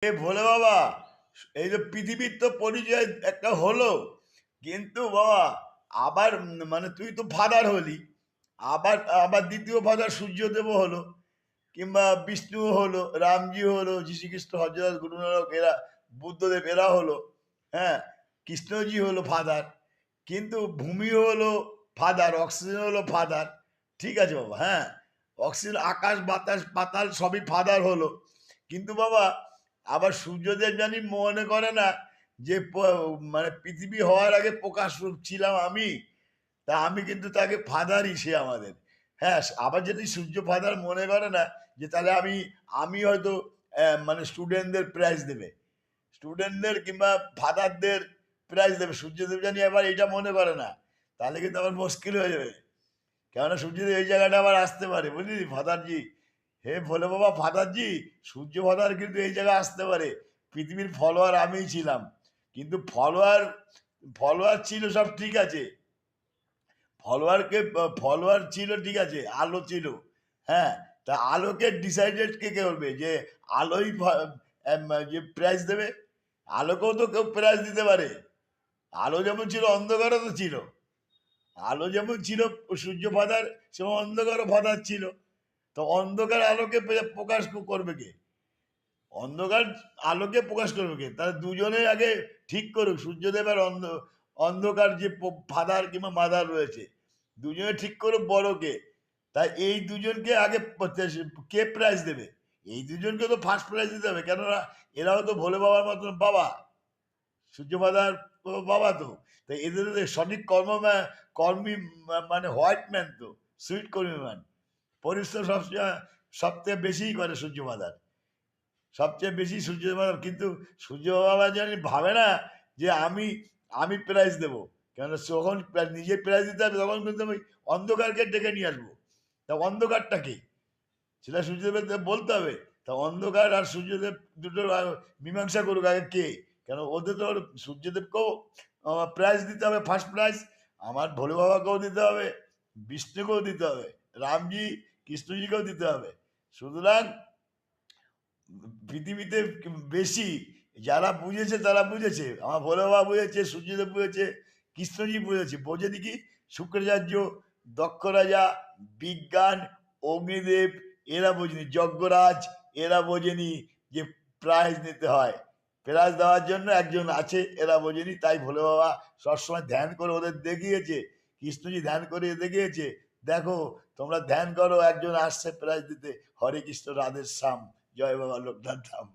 এ ভোলে বাবা, এই যে পৃথিবীর তো পরিচয় একটা হলো, কিন্তু বাবা আবার মানে তুই তো ফাদার হলি, আবার আবার দ্বিতীয় ফাদার সূর্যদেবও হলো, কিংবা বিষ্ণু হলো, রামজি হলো, যীশুখ্রিস্ট, হযরত গুরু নানক, এরা বুদ্ধদেব, এরা হলো, হ্যাঁ, কৃষ্ণজি হলো ফাদার, কিন্তু ভূমিও হলো ফাদার, অক্সিজেন হলো ফাদার। ঠিক আছে বাবা, হ্যাঁ, অক্সিজেন, আকাশ বাতাস পাতাল সবই ফাদার হলো, কিন্তু বাবা আবার সূর্যদেব জানি মনে করে না যে মানে পৃথিবী হওয়ার আগে প্রকাশ রূপ ছিলাম আমি, তা আমি কিন্তু তাকে ফাদারই, সে আমাদের। হ্যাঁ, আবার যদি সূর্য ফাদার মনে করে না, যে তাহলে আমি আমি হয়তো মানে স্টুডেন্টদের প্রাইজ দেবে, স্টুডেন্টদের কিংবা ফাদারদের প্রাইজ দেবে, সূর্যদেব জানি আবার এটা মনে করে না, তাহলে কিন্তু আবার মুশকিল হয়ে যাবে। কেননা সূর্যদেব এই জায়গাটা আবার আসতে পারে, বুঝলি ফাদারজি, হে ভোলে বাবা ফাদারজি, সূর্য ফাদার কিন্তু এই জায়গায় আসতে পারে। পৃথিবীর ফলোয়ার আমিই ছিলাম, কিন্তু ফলোয়ার ফলোয়ার ছিল সব ঠিক আছে, ফলোয়ারকে ফলোয়ার ছিল ঠিক আছে, আলো ছিল, হ্যাঁ, তা আলোকে ডিসাইডেড কে করবে যে আলোই যে প্রাইজ দেবে? আলোকেও তো কেউ প্রাইজ দিতে পারে। আলো যেমন ছিল অন্ধকারও তো ছিল, আলো যেমন ছিল সূর্য ফাদার, সেমন অন্ধকারও ফাদার ছিল। তো অন্ধকার আলোকে প্রকাশ করবে কে? অন্ধকার আলোকে প্রকাশ করবে কে? তাহলে দুজনে আগে ঠিক করুক, সূর্যদেব আর অন্ধকার যে ফাদার কিংবা মাদার রয়েছে, দুজনে ঠিক করুক বড় কে। তাই এই দুজনকে আগে কে প্রাইজ দেবে? এই দুজনকে তো ফার্স্ট প্রাইজ দিতে হবে, কেননা এরাও তো ভোলে বাবার মতন বাবা, সূর্য ফাদার বাবা তো। তাই এদের তো সঠিক কর্মী, মানে হোয়াইট ম্যান তো, সুইট কর্মী ম্যান, পরিশ্রম সবচেয়ে সবচেয়ে বেশিই করে সূর্য ফাদার, সবচেয়ে বেশি সূর্য বাবা। কিন্তু সূর্য বাবা জানি ভাবে না যে আমি আমি প্রাইজ দেবো, কেন যখন নিজে প্রাইজ দিতে হবে তখন কিন্তু আমি অন্ধকারকে ডেকে নিয়ে আসবো। তা অন্ধকারটা কে? সেটা সূর্যদেবকে বলতে হবে। তা অন্ধকার আর সূর্যদেব দুটোর মীমাংসা করুক আগে কে, কেন ওদের তো সূর্যদেবকেও প্রাইজ দিতে হবে, ফার্স্ট প্রাইজ, আমার ভোলে বাবাকেও দিতে হবে, বিষ্ণুকেও দিতে হবে, রামজি কৃষ্ণজিকেও দিতে হবে। সুতরাং পৃথিবীতে বেশি যারা বুঝেছে তারা বুঝেছে, আমার ভোলে বাবা বুঝেছে, সূর্যদেব বুঝেছে, কৃষ্ণজি বুঝেছে, বোঝেনি কি? শুক্রাচার্য, দক্ষ রাজা, বিজ্ঞান, অগ্নিদেব, এরা বোঝেনি, যজ্ঞরাজ, এরা বোঝেনি যে প্রাইজ নিতে হয়, প্রাইজ দেওয়ার জন্য একজন আছে, এরা বোঝেনি। তাই ভোলে বাবা সবসময় ধ্যান করে ওদের দেখিয়েছে, কৃষ্ণজি ধ্যান করে দেখিয়েছে, দেখো তোমরা ধ্যান করো, একজন আসছে প্রাইজ দিতে, হরে কৃষ্ণ রাধে শ্যাম, জয় বাবা লোকনাথ ধাম।